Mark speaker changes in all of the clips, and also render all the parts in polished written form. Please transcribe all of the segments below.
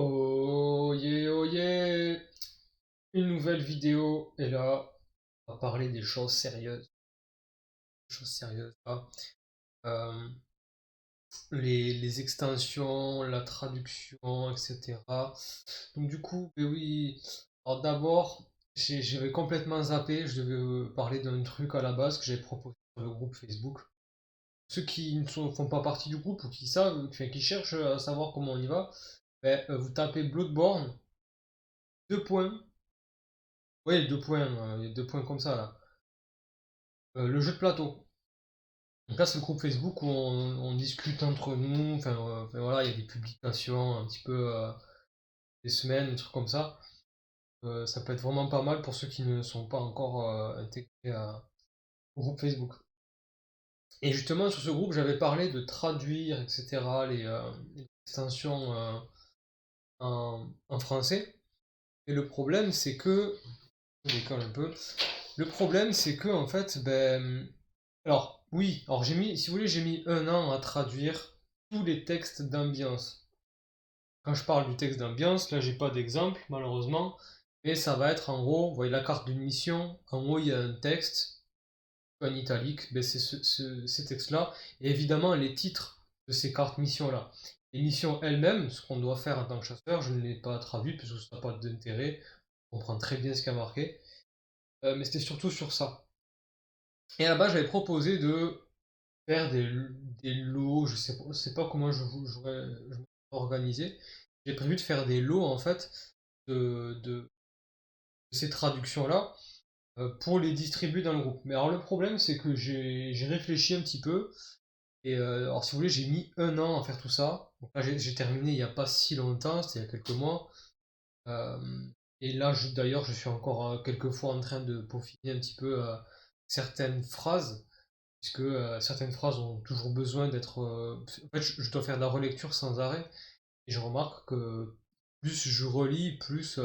Speaker 1: Oh yeah, une nouvelle vidéo et là, on va parler des choses sérieuses. Choses sérieuses là. Euh, les extensions, la traduction, etc. Donc du coup, ben oui. Alors d'abord, j'avais complètement zappé. Je devais parler d'un truc à la base que j'avais proposé sur le groupe Facebook. Ceux qui ne font pas partie du groupe ou qui savent, enfin, qui cherchent à savoir comment on y va, ben, vous tapez Bloodborne, deux points. Oui, deux points, il y a deux points comme ça là. Le jeu de plateau. Donc là, c'est le groupe Facebook où on discute entre nous. Enfin, voilà, il y a des publications un petit peu des semaines, des trucs comme ça. Ça peut être vraiment pas mal pour ceux qui ne sont pas encore intégrés au groupe Facebook. Et justement, sur ce groupe, j'avais parlé de traduire, etc., les extensions en français. Et le problème, c'est que. Je décolle un peu. Le problème, c'est que, en fait, ben, alors, oui, alors si vous voulez, j'ai mis un an à traduire tous les textes d'ambiance. Quand je parle du texte d'ambiance, là, j'ai pas d'exemple, malheureusement, mais ça va être en gros, vous voyez la carte d'une mission, en haut, il y a un texte, en italique, ben, c'est ces textes-là, et évidemment, les titres de ces cartes missions-là. Les missions elles-mêmes, ce qu'on doit faire en tant que chasseur, je ne l'ai pas traduit, parce que ça n'a pas d'intérêt, on comprend très bien ce qui a marqué, mais c'était surtout sur ça. Et là-bas, j'avais proposé de faire des lots, sais pas comment je me organiser. J'ai prévu de faire des lots en fait de ces traductions-là pour les distribuer dans le groupe. Mais alors le problème c'est que j'ai réfléchi un petit peu et alors si vous voulez j'ai mis un an à faire tout ça. Donc là j'ai terminé il n'y a pas si longtemps, c'était il y a quelques mois. Euh, et là d'ailleurs je suis encore quelques fois en train de peaufiner un petit peu certaines phrases puisque certaines phrases ont toujours besoin d'être. En fait, je dois faire de la relecture sans arrêt, et je remarque que plus je relis, plus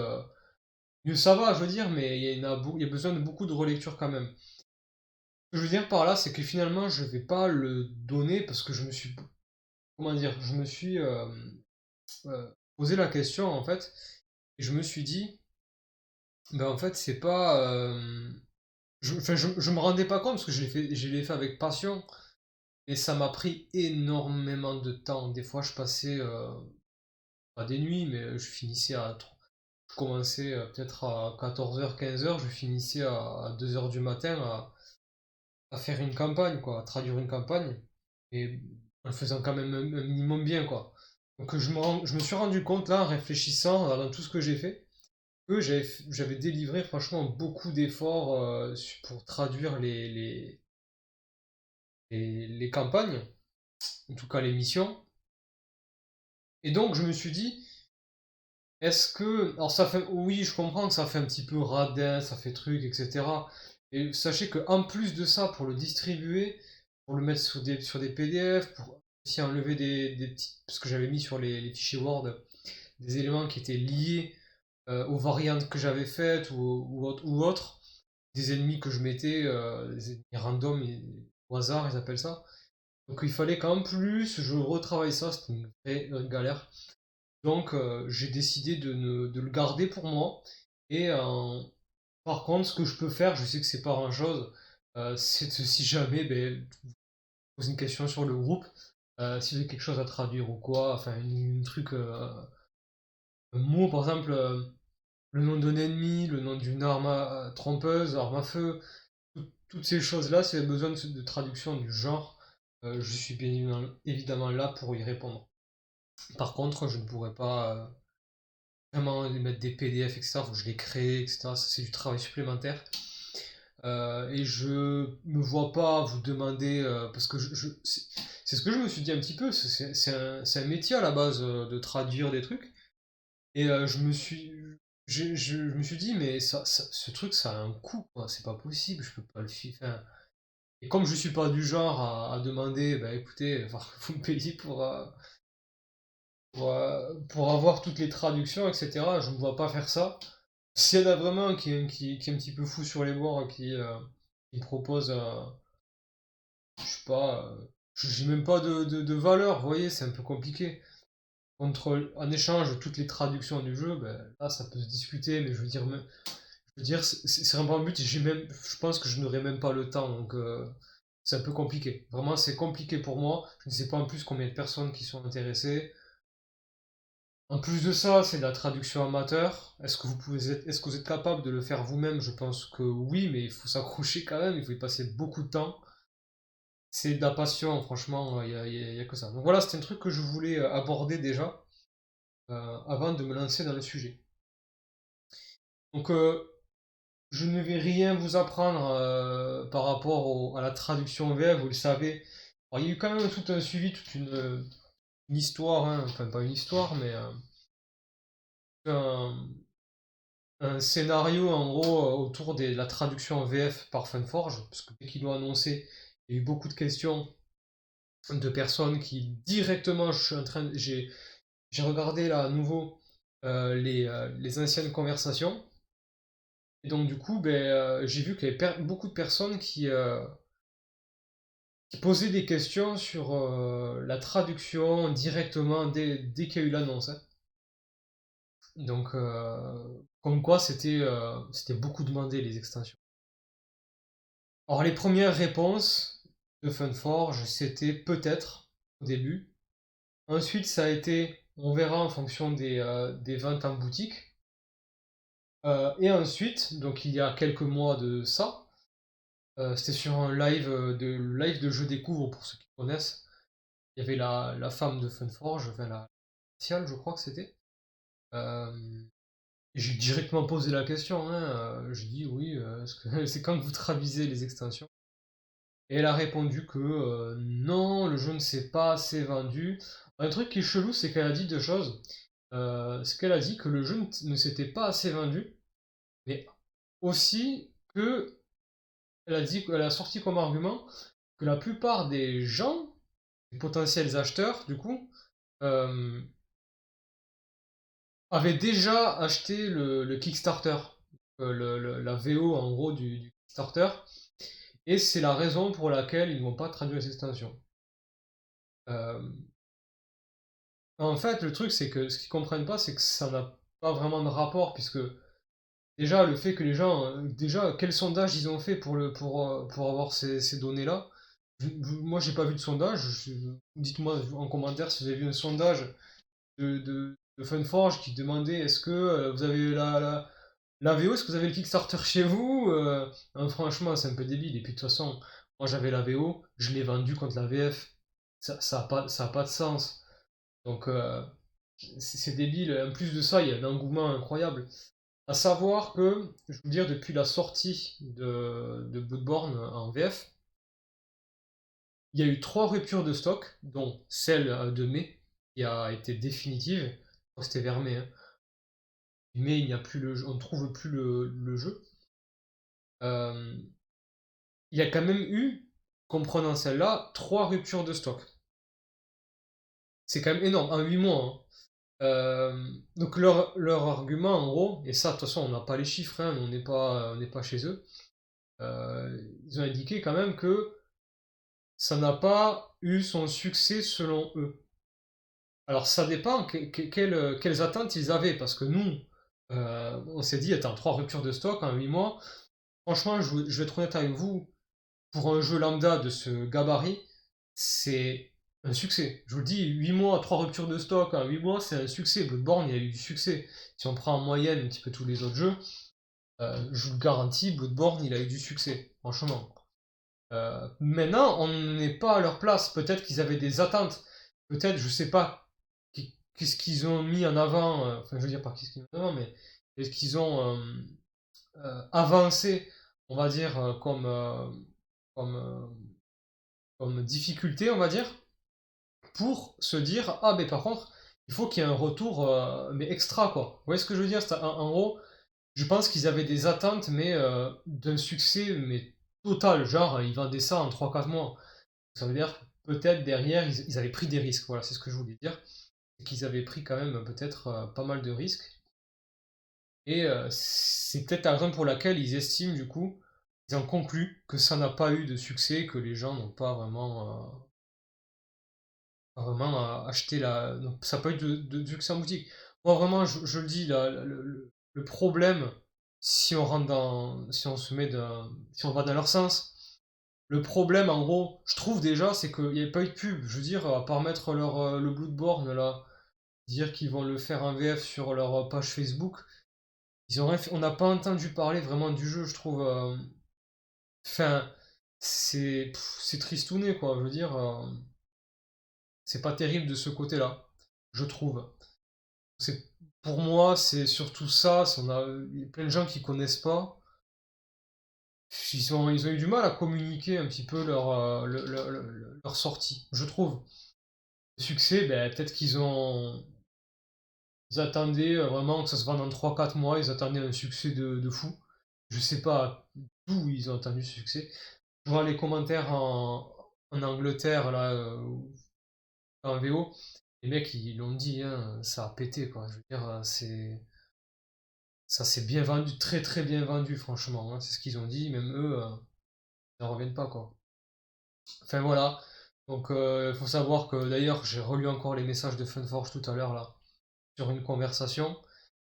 Speaker 1: mieux ça va, je veux dire, mais il y a besoin de beaucoup de relecture quand même. Ce que je veux dire par là, c'est que finalement, je vais pas le donner parce que je me suis, comment dire, je me suis posé la question en fait, et je me suis dit, ben en fait, c'est pas, je me rendais pas compte parce que je l'ai fait avec passion. Et ça m'a pris énormément de temps. Des fois, je passais, pas des nuits, mais je finissais je commençais peut-être à 14h, 15h, je finissais à 2h du matin à faire une campagne, quoi, à traduire une campagne. Et en le faisant quand même un minimum bien, quoi. Donc je me suis rendu compte, là, en réfléchissant, en regardant tout ce que j'ai fait, que j'avais délivré franchement beaucoup d'efforts pour traduire les campagnes, en tout cas les missions. Et donc je me suis dit, est-ce que. Alors ça fait. Oui, je comprends que ça fait un petit peu radin, ça fait truc, etc. Et sachez que en plus de ça, pour le distribuer, pour le mettre sur des PDF, pour aussi enlever des petits. Parce que j'avais mis sur les fichiers Word des éléments qui étaient liés aux variantes que j'avais faites ou autres, des ennemis que je mettais, des ennemis random, au hasard, ils appellent ça. Donc il fallait qu'en plus je retravaille ça, c'était une vraie galère. Donc j'ai décidé de le garder pour moi. Et par contre, ce que je peux faire, je sais que c'est pas grand-chose, c'est si jamais ben, vous posez une question sur le groupe, si vous avez quelque chose à traduire ou quoi, enfin une truc, un mot par exemple, le nom d'un ennemi, le nom d'une arme trompeuse, arme à feu, toutes ces choses-là, si vous avez besoin de traduction du genre, je suis bien évidemment là pour y répondre. Par contre, je ne pourrais pas vraiment mettre des PDF, etc. Faut que je les crée, etc. Ça, c'est du travail supplémentaire. Et je me vois pas vous demander, parce que c'est ce que je me suis dit un petit peu, c'est un métier à la base de traduire des trucs. Et je me suis dit, mais ce truc, ça a un coût, quoi. C'est pas possible, je peux pas le faire. Enfin, et comme je suis pas du genre à demander, bah écoutez, vous me payez pour avoir toutes les traductions, etc., je ne me vois pas faire ça. S'il y en a vraiment un qui est un petit peu fou sur les bords, qui me propose, je sais pas, j'ai même pas de valeur, vous voyez, c'est un peu compliqué. en échange de toutes les traductions du jeu, ben, là ça peut se discuter, mais je veux dire c'est vraiment un but, je pense que je n'aurai même pas le temps, donc c'est un peu compliqué. Vraiment c'est compliqué pour moi, je ne sais pas en plus combien de personnes qui sont intéressées. En plus de ça, c'est de la traduction amateur. Est-ce que vous êtes capable de le faire vous-même? Je pense que oui, mais il faut s'accrocher quand même, il faut y passer beaucoup de temps. C'est de la passion, franchement, y a que ça. Donc voilà, c'était un truc que je voulais aborder déjà, avant de me lancer dans le sujet. Donc je ne vais rien vous apprendre par rapport à la traduction VF, vous le savez. Alors, il y a eu quand même tout un suivi, toute une histoire, hein. Enfin pas une histoire, mais un, un scénario en gros autour de la traduction en VF par Funforge, parce que dès qu'ils l'ont annoncé, il y a eu beaucoup de questions de personnes qui directement, j'ai regardé là à nouveau les anciennes conversations, et donc du coup, j'ai vu qu'il y avait beaucoup de personnes qui posaient des questions sur la traduction directement dès qu'il y a eu l'annonce, hein. Donc, comme quoi c'était beaucoup demandé les extensions. Alors les premières réponses de Funforge, c'était peut-être au début. Ensuite, ça a été on verra en fonction des ventes en boutique. Et ensuite, donc il y a quelques mois de ça, c'était sur un live de jeux découvre pour ceux qui connaissent. Il y avait la femme de Funforge, enfin la initiale, je crois que c'était. Euh, j'ai directement posé la question, hein, j'ai dit oui, c'est quand que vous traduisez les extensions? Et elle a répondu que non, le jeu ne s'est pas assez vendu. Un truc qui est chelou, c'est qu'elle a dit deux choses. Ce qu'elle a dit que le jeu ne s'était pas assez vendu, mais aussi que elle a sorti comme argument que la plupart des gens, les potentiels acheteurs, du coup, euh, avaient déjà acheté le Kickstarter, la VO en gros du Kickstarter, et c'est la raison pour laquelle ils ne vont pas traduire les extensions. Euh, En fait, le truc, c'est que ce qu'ils comprennent pas, c'est que ça n'a pas vraiment de rapport, puisque déjà, le fait que les gens, déjà, quel sondage ils ont fait pour avoir ces données-là? Moi, j'ai pas vu de sondage. Dites-moi en commentaire si vous avez vu un sondage de Funforge qui demandait est-ce que vous avez la VO, est-ce que vous avez le Kickstarter chez vous? Franchement, c'est un peu débile. Et puis de toute façon, moi j'avais la VO, je l'ai vendue contre la VF. Ça a pas de sens. Donc, c'est débile. En plus de ça, il y a un engouement incroyable. À savoir que, je veux dire, depuis la sortie de Bloodborne en VF, il y a eu 3 ruptures de stock, dont celle de mai, qui a été définitive. Je crois que c'était vers mai, hein. Mais il n'y a plus on ne trouve plus le jeu. Euh, il y a quand même eu, comprenant celle-là, 3 ruptures de stock. C'est quand même énorme, en 8 mois, hein. Donc leur argument en gros, et ça de toute façon on n'a pas les chiffres, hein, on n'est pas chez eux, ils ont indiqué quand même que ça n'a pas eu son succès selon eux. Alors ça dépend quelles attentes ils avaient, parce que nous, on s'est dit, attends, 3 ruptures de stock en 8 mois, franchement je vais être honnête avec vous, pour un jeu lambda de ce gabarit, c'est un succès. Je vous le dis, 8 mois, 3 ruptures de stock, en 8 mois, c'est un succès. Bloodborne, il y a eu du succès. Si on prend en moyenne un petit peu tous les autres jeux, je vous le garantis, Bloodborne, il a eu du succès, franchement. Maintenant, on n'est pas à leur place. Peut-être qu'ils avaient des attentes. Peut-être, je sais pas, qu'est-ce qu'ils ont mis en avant. Enfin, je veux dire pas qu'est-ce qu'ils ont mis en avant, mais est-ce qu'ils ont avancé, on va dire, comme, comme difficulté, on va dire, pour se dire ah mais par contre il faut qu'il y ait un retour mais extra quoi. Vous voyez ce que je veux dire? En gros, je pense qu'ils avaient des attentes mais d'un succès mais total, genre ils vendaient ça en 3 4 mois. Ça veut dire que peut-être derrière ils avaient pris des risques, voilà, c'est ce que je voulais dire. C'est qu'ils avaient pris quand même peut-être pas mal de risques. Et c'est peut-être la raison pour laquelle ils estiment du coup, ils ont conclu que ça n'a pas eu de succès, que les gens n'ont pas vraiment vraiment acheter la. Donc, ça peut être de succès en boutique. Moi, vraiment, je le dis, le problème, si on rentre dans. Si on se met dans. Si on va dans leur sens, le problème, en gros, je trouve déjà, c'est qu'il n'y avait pas eu de pub. Je veux dire, à part mettre le Bloodborne là, dire qu'ils vont le faire en VF sur leur page Facebook, ils ont rien fait- on n'a pas entendu parler vraiment du jeu, je trouve. Enfin, c'est tristouné, quoi. Je veux dire, c'est pas terrible de ce côté-là, je trouve. C'est, pour moi, c'est surtout ça. Il y a plein de gens qui connaissent pas. Ils ont eu du mal à communiquer un petit peu leur sortie, je trouve. Le succès, ben, peut-être ils attendaient vraiment que ça se vende en 3 4 mois, ils attendaient un succès de fou. Je sais pas d'où ils ont attendu ce succès. Je vois les commentaires en Angleterre, là, en VO, les mecs ils l'ont dit, hein, ça a pété quoi. Je veux dire, ça s'est bien vendu, très très bien vendu, franchement, hein. C'est ce qu'ils ont dit, même eux, ils n'en reviennent pas quoi. Enfin voilà. Donc il faut savoir que d'ailleurs j'ai relu encore les messages de Funforge tout à l'heure là, sur une conversation.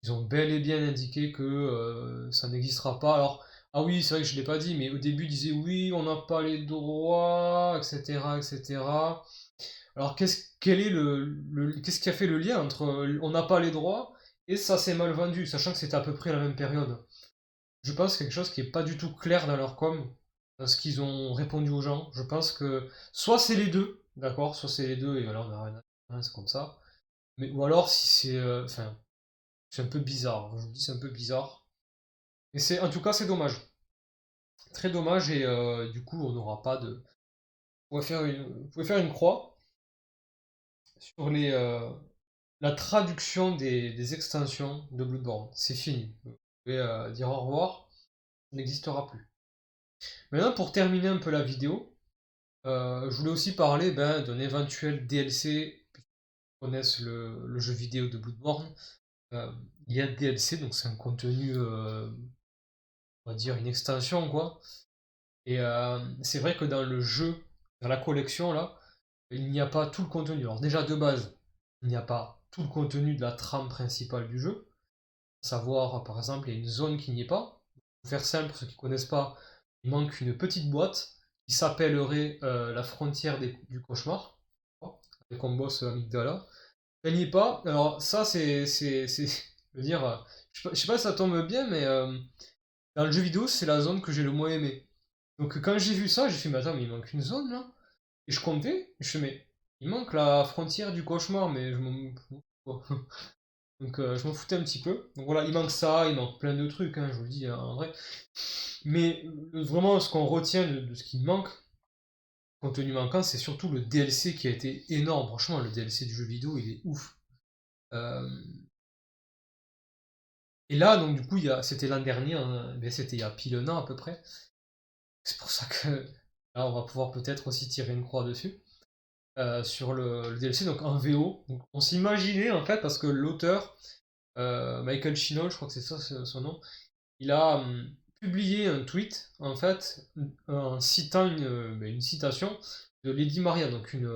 Speaker 1: Ils ont bel et bien indiqué que ça n'existera pas. Alors, ah oui, c'est vrai que je ne l'ai pas dit, mais au début, ils disaient oui, on n'a pas les droits, etc., etc. Alors, qu'est-ce qui a fait le lien entre on n'a pas les droits et ça s'est mal vendu, sachant que c'était à peu près la même période? Je pense que quelque chose qui n'est pas du tout clair dans leur com, dans ce qu'ils ont répondu aux gens. Je pense que soit c'est les deux, d'accord, soit c'est les deux et alors on a rien à faire, c'est comme ça. Mais, ou alors si c'est. Enfin, c'est un peu bizarre. Je vous dis, c'est un peu bizarre. Mais en tout cas, c'est dommage. Très dommage et du coup, on n'aura pas de. Vous pouvez faire une croix sur la traduction des extensions de Bloodborne. C'est fini. Vous pouvez dire au revoir. Ça n'existera plus. Maintenant, pour terminer un peu la vidéo, je voulais aussi parler ben, d'un éventuel DLC. Puisque vous connaissez le jeu vidéo de Bloodborne. Euh, il y a DLC, donc c'est un contenu, on va dire une extension quoi. Et c'est vrai que dans le jeu, dans la collection là, il n'y a pas tout le contenu. Alors déjà de base, il n'y a pas tout le contenu de la trame principale du jeu. À savoir, par exemple, il y a une zone qui n'y est pas. Pour faire simple, pour ceux qui ne connaissent pas, il manque une petite boîte qui s'appellerait la frontière du cauchemar, avec comme boss Amygdala. Elle n'y est pas. Alors ça, je veux dire, je sais pas si ça tombe bien, mais dans le jeu vidéo, c'est la zone que j'ai le moins aimé. Donc quand j'ai vu ça, j'ai fait, mais attends, mais il manque une zone là. Et je comptais, je fais, mais il manque la frontière du cauchemar, mais je m'en fous, quoi. Donc je m'en foutais un petit peu. Donc voilà, il manque ça, il manque plein de trucs, hein, je vous le dis hein, en vrai. Mais vraiment, ce qu'on retient de ce qui manque, contenu manquant, c'est surtout le DLC qui a été énorme. Franchement, le DLC du jeu vidéo, il est ouf. Euh, et là, donc du coup, c'était l'an dernier, hein, ben, c'était il y a pile un an à peu près. C'est pour ça que là, on va pouvoir peut-être aussi tirer une croix dessus. Sur le DLC, donc en VO. Donc, on s'imaginait en fait, parce que l'auteur, Michael Chinold, je crois que c'est ça son nom, il a publié un tweet en fait en citant une citation de Lady Maria, donc une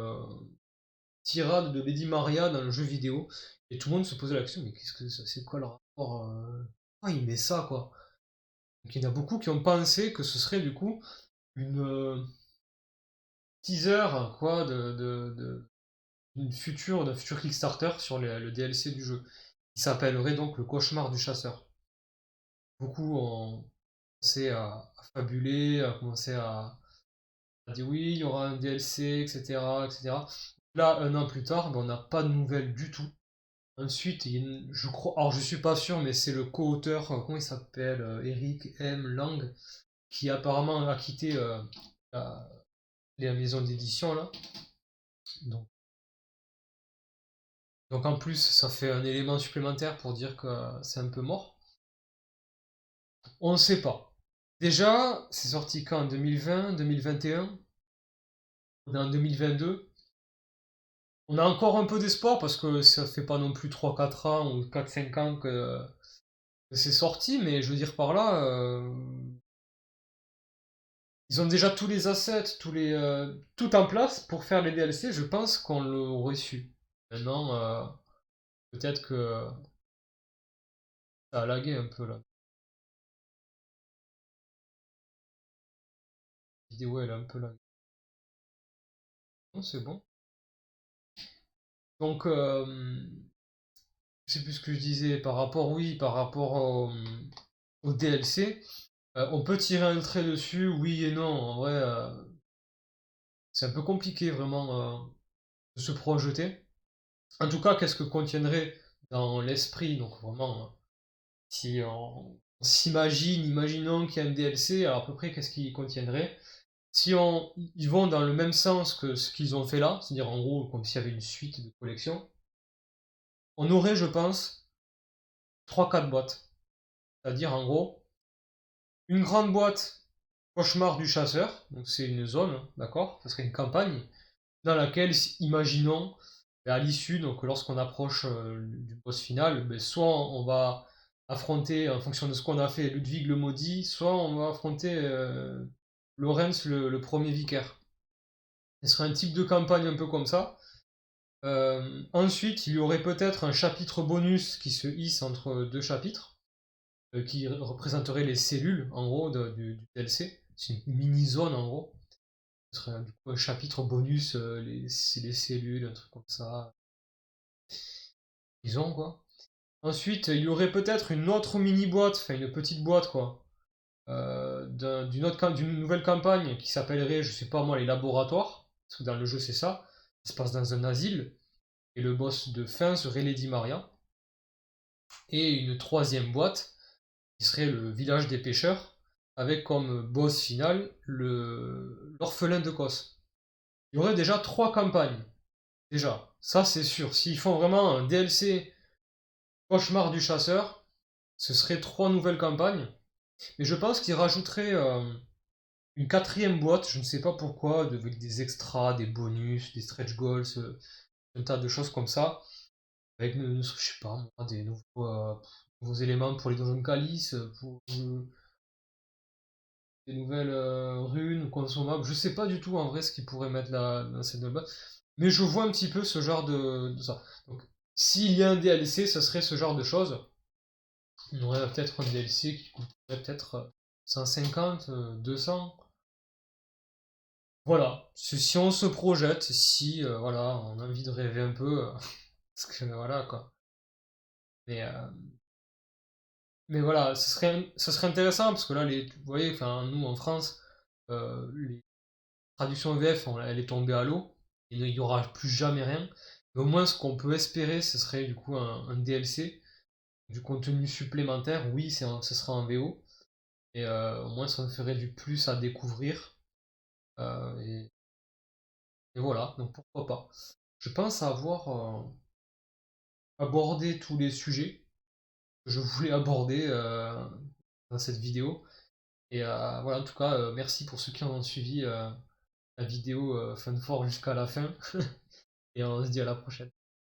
Speaker 1: tirade de Lady Maria dans le jeu vidéo. Et tout le monde se posait la question, mais qu'est-ce que c'est quoi le rapport pourquoi il met ça quoi? Donc il y en a beaucoup qui ont pensé que ce serait du coup une teaser quoi d'un futur Kickstarter sur le DLC du jeu, qui s'appellerait donc le cauchemar du chasseur. Beaucoup ont commencé à fabuler, à commencer à dire oui, il y aura un DLC, etc., etc. Là, un an plus tard, ben, on n'a pas de nouvelles du tout. Ensuite, je crois, alors je suis pas sûr, mais c'est le co-auteur, comment il s'appelle, Eric M. Lang, qui apparemment a quitté la maison d'édition là. Donc, donc en plus, ça fait un élément supplémentaire pour dire que c'est un peu mort. On ne sait pas. Déjà, c'est sorti quand? En 2020, 2021? On est en 2022. On a encore un peu d'espoir parce que ça fait pas non plus 3 4 ans ou 4 5 ans que c'est sorti, mais je veux dire par là, ils ont déjà tous les assets, tout en place pour faire les DLC, je pense qu'on l'aurait su. Maintenant, peut-être que ça a lagué un peu là. La vidéo elle est un peu laguée. Non, c'est bon. Donc, je sais plus ce que je disais par rapport, oui, par rapport au DLC. On peut tirer un trait dessus, oui et non. En vrai, c'est un peu compliqué vraiment de se projeter. En tout cas, qu'est-ce que contiendrait dans l'esprit, donc vraiment, si on s'imagine, imaginons qu'il y a un DLC, alors à peu près qu'est-ce qu'il contiendrait? Si ils vont dans le même sens que ce qu'ils ont fait là, c'est-à-dire en gros comme s'il y avait une suite de collections, on aurait, je pense, 3-4 boîtes. C'est-à-dire en gros, une grande boîte Cauchemar du chasseur, donc c'est une zone, d'accord? Ça serait une campagne dans laquelle, imaginons, à l'issue, donc lorsqu'on approche du boss final, ben, soit on va affronter, en fonction de ce qu'on a fait, Ludwig le maudit, soit on va affronter Lorenz le premier vicaire. Ce serait un type de campagne un peu comme ça. Ensuite, il y aurait peut-être un chapitre bonus qui se hisse entre deux chapitres, qui représenterait les cellules, en gros, du DLC. C'est une mini-zone, en gros. Ce serait du coup un chapitre bonus, les cellules, un truc comme ça. Disons, quoi. Ensuite, il y aurait peut-être une autre mini-boîte, enfin une petite boîte, quoi, d'une nouvelle campagne qui s'appellerait, je sais pas moi, les laboratoires. Parce que dans le jeu, c'est ça. Ça se passe dans un asile. Et le boss de fin serait Lady Maria. Et une troisième boîte qui serait le village des pêcheurs, avec comme boss final l'orphelin de Kos. Il y aurait déjà 3 campagnes. Déjà, ça c'est sûr. S'ils font vraiment un DLC Cauchemar du chasseur, ce serait 3 nouvelles campagnes. Mais je pense qu'ils rajouteraient une quatrième boîte, je ne sais pas pourquoi, avec des extras, des bonus, des stretch goals, un tas de choses comme ça. Avec, je sais pas moi, des nouveaux éléments pour les donjons calice, pour des nouvelles runes consommables. Je sais pas du tout en vrai ce qu'ils pourraient mettre là dans cette nouvelle boîte. Mais je vois un petit peu ce genre de ça. Donc, s'il y a un DLC, ce serait ce genre de choses. On aurait peut-être un DLC qui coûterait peut-être 150, 200. Voilà, si on se projette, si voilà, on a envie de rêver un peu, parce que voilà quoi. Mais, euh, mais voilà, ce serait intéressant parce que là, vous voyez, enfin, nous en France, les traductions VF, elle est tombée à l'eau, et il n'y aura plus jamais rien. Mais au moins, ce qu'on peut espérer, ce serait du coup un DLC, du contenu supplémentaire. Oui, ce sera en VO, et au moins, ça nous ferait du plus à découvrir. euh, et, et voilà, donc pourquoi pas. Je pense avoir abordé tous les sujets que je voulais aborder dans cette vidéo. Et voilà, en tout cas, merci pour ceux qui ont suivi la vidéo Fun 4 jusqu'à la fin. Et on se dit à la prochaine.